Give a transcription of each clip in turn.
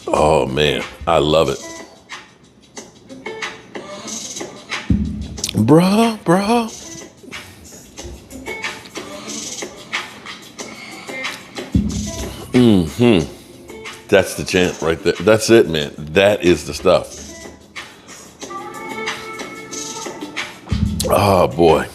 Oh, man, I love it. Bruh. That's the chant right there. That's it, man. That is the stuff. Oh, boy.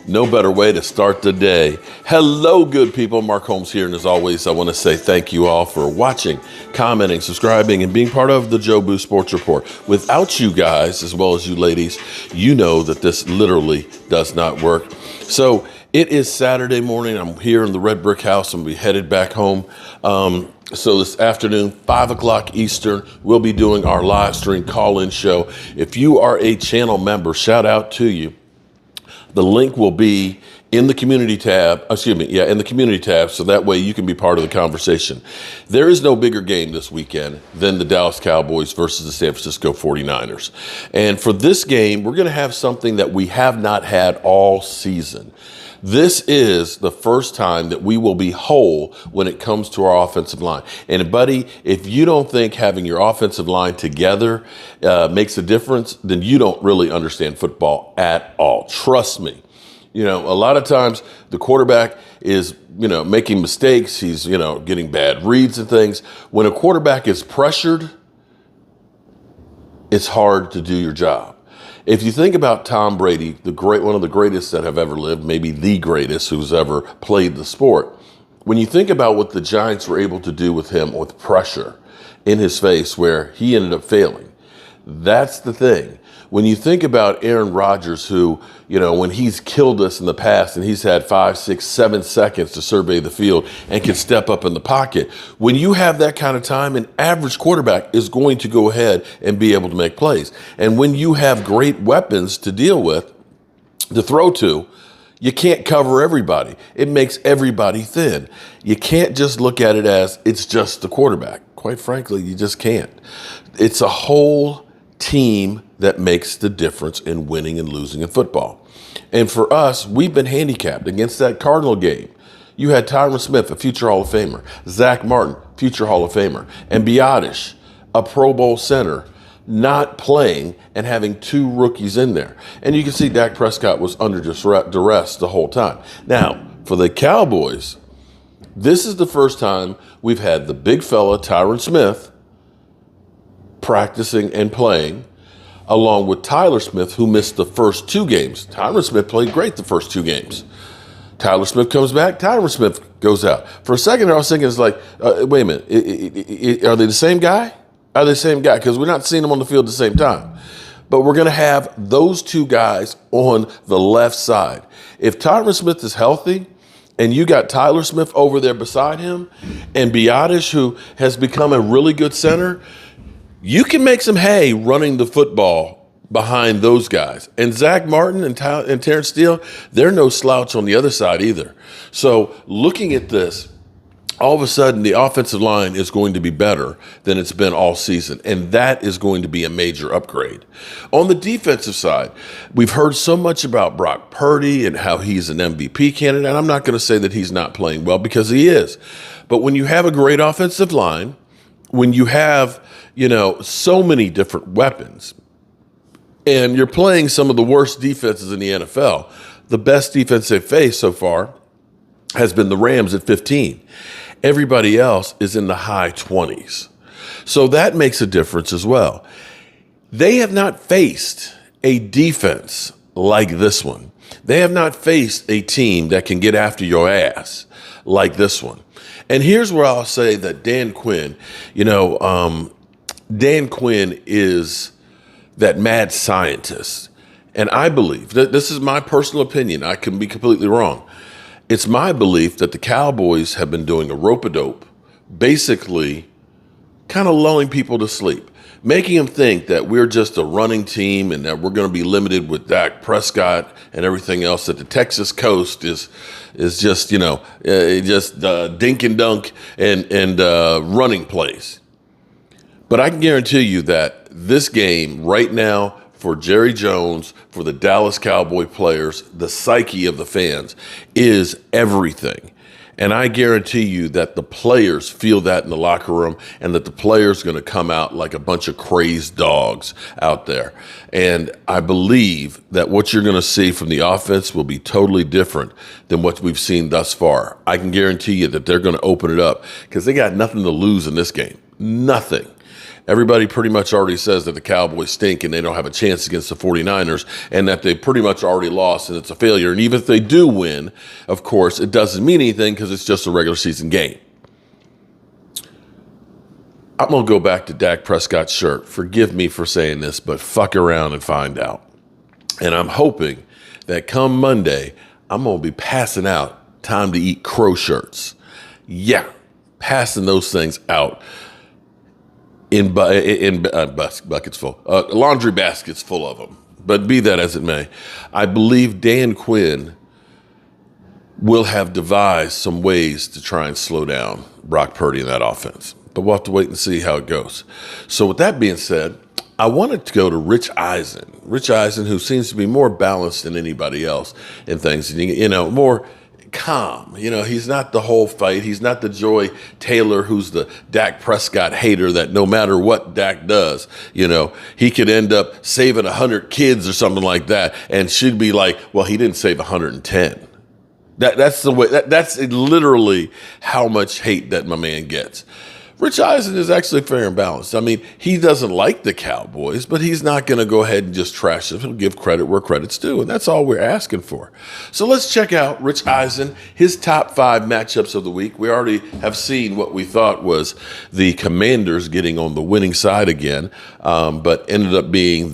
No better way to start the day. Hello, good people. Mark Holmes here. And as always, I want to say thank you all for watching, commenting, subscribing, and being part of the Joe Boo Sports Report. Without you guys, as well as you ladies, you know that this literally does not work. So it is Saturday morning. I'm here in the Red Brick House and we headed back home. So this afternoon, 5 o'clock Eastern, we'll be doing our live stream call-in show. If you are a channel member, shout out to you. The link will be in the community tab, in the community tab, so that way you can be part of the conversation. There is no bigger game this weekend than the Dallas Cowboys versus the San Francisco 49ers. And for this game, we're going to have something that we have not had all season. This is the first time that we will be whole when it comes to our offensive line. And buddy, if you don't think having your offensive line together makes a difference, then you don't really understand football at all. Trust me. You know, a lot of times the quarterback is, making mistakes. He's, getting bad reads and things. When a quarterback is pressured, it's hard to do your job. If you think about Tom Brady, one of the greatest that have ever lived, maybe the greatest who's ever played the sport, when you think about what the Giants were able to do with him with pressure in his face where he ended up failing, that's the thing. When you think about Aaron Rodgers, who, when he's killed us in the past and he's had 5, 6, 7 seconds to survey the field and can step up in the pocket, when you have that kind of time, an average quarterback is going to go ahead and be able to make plays. And when you have great weapons to deal with, to throw to, you can't cover everybody. It makes everybody thin. You can't just look at it as it's just the quarterback. Quite frankly, you just can't. It's a whole team that makes the difference in winning and losing in football. And for us, we've been handicapped against that Cardinal game. You had Tyron Smith, a future Hall of Famer, Zach Martin, future Hall of Famer, and Biotish, a Pro Bowl center, not playing and having 2 rookies in there. And you can see Dak Prescott was under duress the whole time. Now, for the Cowboys, this is the first time we've had the big fella, Tyron Smith, practicing and playing, along with Tyler Smith, who missed the first 2 games. Tyler Smith played great the first 2 games. Tyler Smith comes back, Tyler Smith goes out. For a second, I was thinking, it's like, wait a minute, are they the same guy? Are they the same guy? Because we're not seeing them on the field at the same time. But we're going to have those 2 guys on the left side. If Tyler Smith is healthy, and you got Tyler Smith over there beside him, and Biotish, who has become a really good center, you can make some hay running the football behind those guys. And Zach Martin and Terrence Steele, they're no slouch on the other side either. So looking at this, all of a sudden the offensive line is going to be better than it's been all season. And that is going to be a major upgrade. On the defensive side, we've heard so much about Brock Purdy and how he's an MVP candidate. And I'm not going to say that he's not playing well, because he is. But when you have a great offensive line, when you have, so many different weapons, and you're playing some of the worst defenses in the NFL, the best defense they've faced so far has been the Rams at 15. Everybody else is in the high 20s. So that makes a difference as well. They have not faced a defense like this one. They have not faced a team that can get after your ass like this one. And here's where I'll say that Dan Quinn, Dan Quinn is that mad scientist. And I believe that this is my personal opinion. I can be completely wrong. It's my belief that the Cowboys have been doing a rope-a-dope, basically kind of lulling people to sleep, making them think that we're just a running team and that we're going to be limited with Dak Prescott and everything else, that the Texas coast is just, dink and dunk and running plays. But I can guarantee you that this game right now, for Jerry Jones, for the Dallas Cowboy players, the psyche of the fans is everything. And I guarantee you that the players feel that in the locker room, and that the players are going to come out like a bunch of crazed dogs out there. And I believe that what you're going to see from the offense will be totally different than what we've seen thus far. I can guarantee you that they're going to open it up because they got nothing to lose in this game. Nothing. Everybody pretty much already says that the Cowboys stink and they don't have a chance against the 49ers, and that they pretty much already lost and it's a failure. And even if they do win, of course, it doesn't mean anything because it's just a regular season game. I'm going to go back to Dak Prescott's shirt. Forgive me for saying this, but fuck around and find out. And I'm hoping that come Monday, I'm going to be passing out time to eat crow shirts. Yeah, passing those things out. In buckets full, laundry baskets full of them. But be that as it may, I believe Dan Quinn will have devised some ways to try and slow down Brock Purdy in that offense. But we'll have to wait and see how it goes. So with that being said, I wanted to go to Rich Eisen. Rich Eisen, who seems to be more balanced than anybody else in things, more calm. He's not the whole fight. He's not the Joy Taylor who's the Dak Prescott hater that no matter what Dak does, he could end up saving 100 kids or something like that, and she'd be like, well, he didn't save 110. That's the way. That's literally how much hate that my man gets. Rich Eisen is actually fair and balanced. I mean, he doesn't like the Cowboys, but he's not going to go ahead and just trash them. He'll give credit where credit's due, and that's all we're asking for. So let's check out Rich Eisen, his top 5 matchups of the week. We already have seen what we thought was the Commanders getting on the winning side again, but ended up being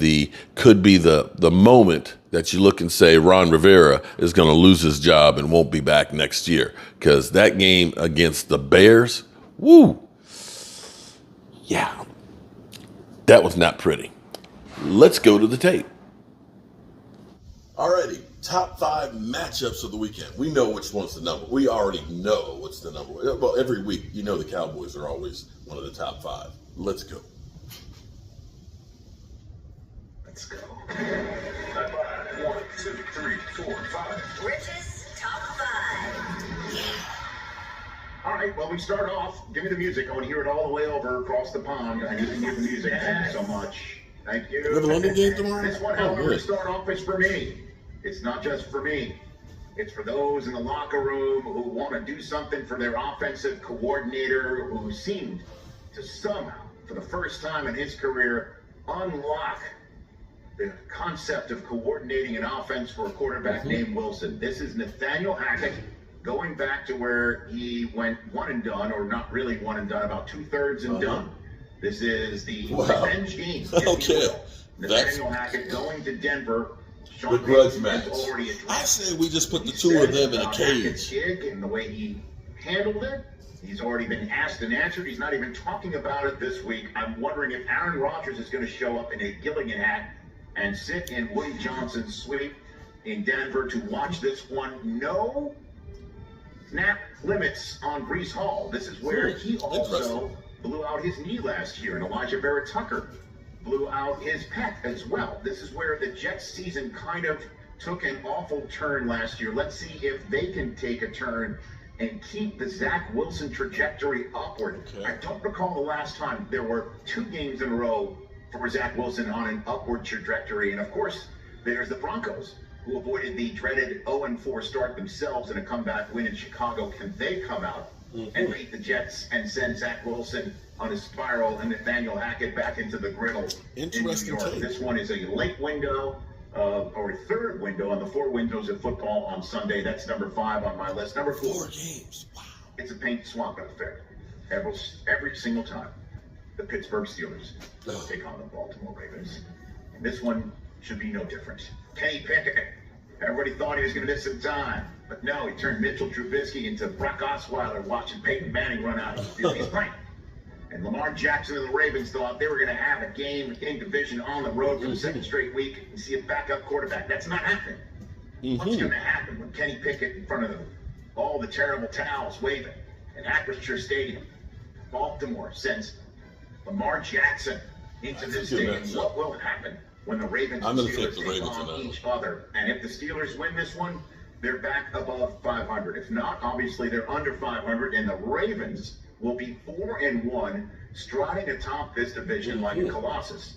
could be the moment that you look and say Ron Rivera is going to lose his job and won't be back next year, because that game against the Bears, woo. Yeah, that was not pretty. Let's go to the tape. Alrighty, top 5 matchups of the weekend. We know which one's the number. We already know what's the number. Well, every week, the Cowboys are always one of the top 5. Let's go. Let's go. 1, 2, 3, 4, 5. Rich's top 5. All right, well, we start off. Give me the music. I want to hear it all the way over across the pond. I need to hear the music. Thank you so much. Thank you. You have a London game tomorrow? This one, however, to start off, is for me. It's not just for me. It's for those in the locker room who want to do something for their offensive coordinator, who seemed to somehow, for the first time in his career, unlock the concept of coordinating an offense for a quarterback named Wilson. This is Nathaniel Hackett, going back to where he went one and done, or not really one and done, about 2/3 and done. This is the revenge game. Okay. Nathaniel Hackett going to Denver. The grudge match. I say we just put the two of them in a cage. And the way he handled it, he's already been asked and answered. He's not even talking about it this week. I'm wondering if Aaron Rodgers is going to show up in a Gilligan hat and sit in Woody Johnson's suite in Denver to watch this one. No snap limits on Breece Hall. This is where he also blew out his knee last year, and Elijah Barrett Tucker blew out his pec as well. This is where the Jets season kind of took an awful turn last year. Let's see if they can take a turn and keep the Zach Wilson trajectory upward. Okay. I don't recall the last time there were 2 games in a row for Zach Wilson on an upward trajectory. And of course, there's the Broncos, who avoided the dreaded 0-4 start themselves in a comeback win in Chicago. Can they come out and beat the Jets and send Zach Wilson on a spiral and Nathaniel Hackett back into the griddle in New York? This one is a late window, or a third window on the 4 windows of football on Sunday. That's number 5 on my list. Number 4. 4 games. Wow. It's a paint swap affair. Every single time. The Pittsburgh Steelers take on the Baltimore Ravens. And this one should be no different. Kenny Pickett. Everybody thought he was going to miss some time. But no, he turned Mitchell Trubisky into Brock Osweiler watching Peyton Manning run out of the field. He's playing. And Lamar Jackson and the Ravens thought they were going to have a game in division on the road for the 2nd straight week and see a backup quarterback. That's not happening. What's going to happen when Kenny Pickett in front of all the terrible towels waving at Acrisure Stadium? Baltimore sends Lamar Jackson into this stadium. What will happen when the Ravens and Steelers take on each other? And if the Steelers win this one, they're back above 500. If not, obviously they're under 500, and the Ravens will be 4-1, striding atop this division like a colossus.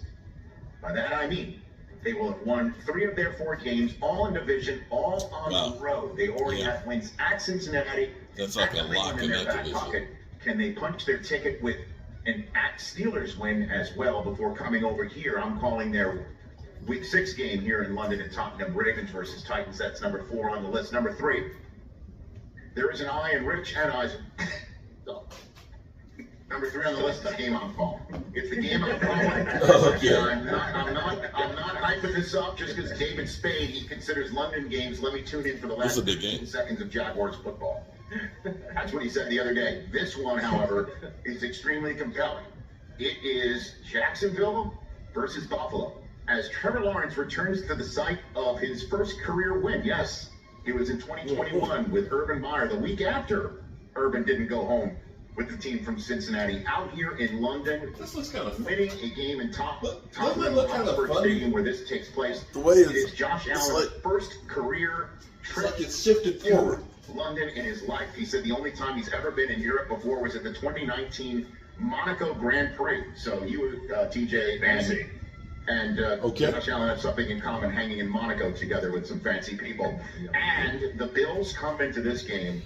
By that I mean they will have won 3 of their 4 games, all in division, all on the road. They already have wins at Cincinnati. That's like a at lock Cleveland in their that back division. pocket. Can they punch their ticket with an at Steelers win as well before coming over here? I'm calling their Week 6 game here in London at Tottenham. Ravens versus Titans. That's number 4 on the list. Number 3, there is an I in Rich and Isaac. Number 3 on the list is the game I'm calling. It's the game I'm calling. Okay. I'm not hyping this up just because David Spade, he considers London games. Let me tune in for the This is last a big 15 game. seconds of Jaguars football. That's what he said the other day. This one, however, is extremely compelling. It is Jacksonville versus Buffalo, as Trevor Lawrence returns to the site of his first career win. Yes, it was in 2021 with Urban Meyer, the week after Urban didn't go home with the team from Cincinnati, out here in London, This looks kind of winning a game in Tottenham doesn't it look kind of Hotspur funny? Stadium where this takes place. The way It is Josh it's Allen's like- first career It's trip like it's shifted to forward. London in his life. He said the only time he's ever been in Europe before was at the 2019 Monaco Grand Prix. So you, TJ, Fancy. and Okay. Josh Allen have something in common, hanging in Monaco together with some fancy people. And the Bills come into this game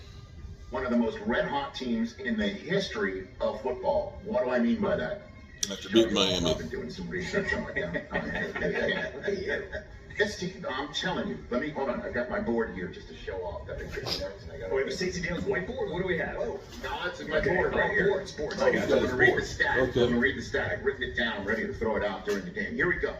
one of the most red-hot teams in the history of football. What do I mean by that? After beating Miami. I've been doing some research on them. This team, I'm telling you. Let me hold on. I've got my board here just to show off that I took notes. And I got Oh, we have a Stacey Dale's whiteboard? What do we have? Oh, no, that's my Okay. board right Oh, here. sports. Oh, I got so it. I'm gonna read the stat. Okay. I'm gonna read the stat. I've written it down, ready to throw it out during the game. Here we go.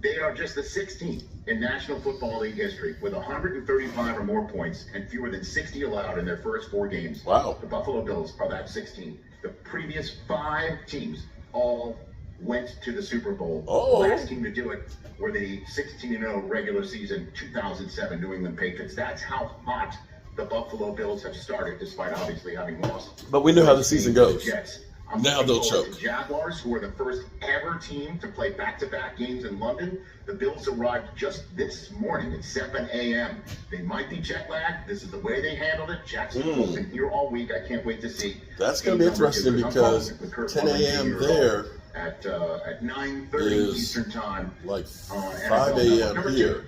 They are just the 16th in National Football League history with 135 or more points and fewer than 60 allowed in their first 4 games. Wow. The Buffalo Bills are that 16. The previous 5 teams all went to the Super Bowl. Oh. The last team to do it were the 16-0 regular season 2007 New England Patriots. That's how hot the Buffalo Bills have started, despite obviously having lost. But we know how the season goes. Jets. I'm Now looking they'll forward choke. to Jaguars, who are the first ever team to play back-to-back games in London. The Bills arrived just this morning at 7 a.m. They might be jet lagged. This is the way they handled it. Jacksonville's been here all week. I can't wait to see. That's going to be interesting because 10 a.m. there at 9:30 is Eastern time. like NFL 5 Network. a.m. Number here.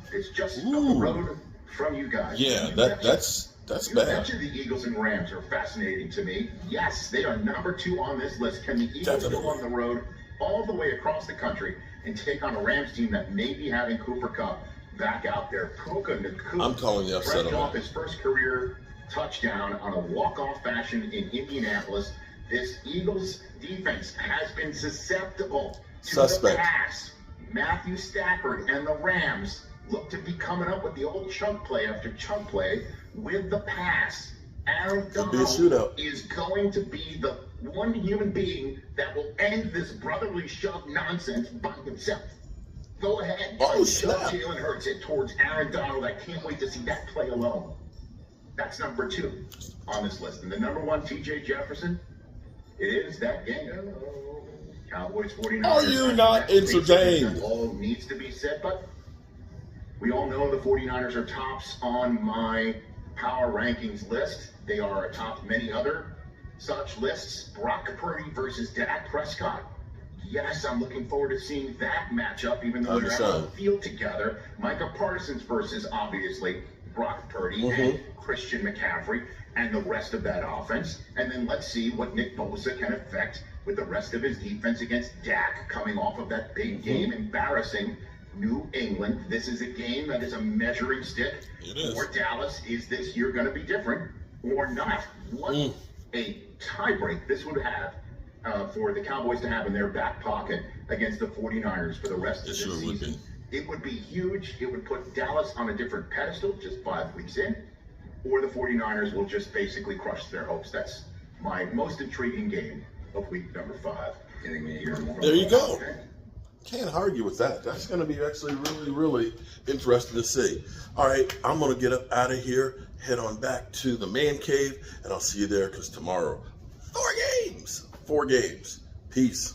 2, it's just up the Ooh. road from you guys. Yeah, You that's You bad. mentioned the Eagles and Rams are fascinating to me. Yes, they are number 2 on this list. Can the Eagles Definitely. go on the road all the way across the country and take on a Rams team that may be having Cooper Kupp back out there? Puka Nacua, I'm calling the upset fresh on off that. his first career touchdown on a walk-off fashion in Indianapolis. This Eagles defense has been susceptible to Suspect. the pass. Matthew Stafford and the Rams look to be coming up with the old chunk play after chunk play with the pass. Aaron It'll be a Donald shootout. is going to be the one human being that will end this brotherly shove nonsense by himself. Go ahead. Oh, and snap. shove Jalen Hurts it towards Aaron Donald. I can't wait to see that play alone. That's number 2 on this list. And the number 1, TJ Jefferson, it is that game. Cowboys 49ers. Are you not entertained? All needs to be said, but we all know the 49ers are tops on my power rankings list. They are atop many other such lists. Brock Purdy versus Dak Prescott. Yes, I'm looking forward to seeing that matchup, even though they're out on the field together. Micah Parsons versus, obviously, Brock Purdy and Christian McCaffrey and the rest of that offense. And then let's see what Nick Bosa can affect with the rest of his defense against Dak coming off of that big game, embarrassing New England. This is a game that is a measuring stick It is. for Dallas. Is this year going to be different or not? What a tiebreak this would have for the Cowboys to have in their back pocket against the 49ers for the rest of It the sure would season. It would be huge. It would put Dallas on a different pedestal just 5 weeks in, or the 49ers will just basically crush their hopes. That's my most intriguing game of week number 5. Getting me here. There you go. Can't argue with that. That's going to be actually really, really interesting to see. All right, I'm going to get up out of here, head on back to the man cave, and I'll see you there because tomorrow, 4 games. 4 games. Peace.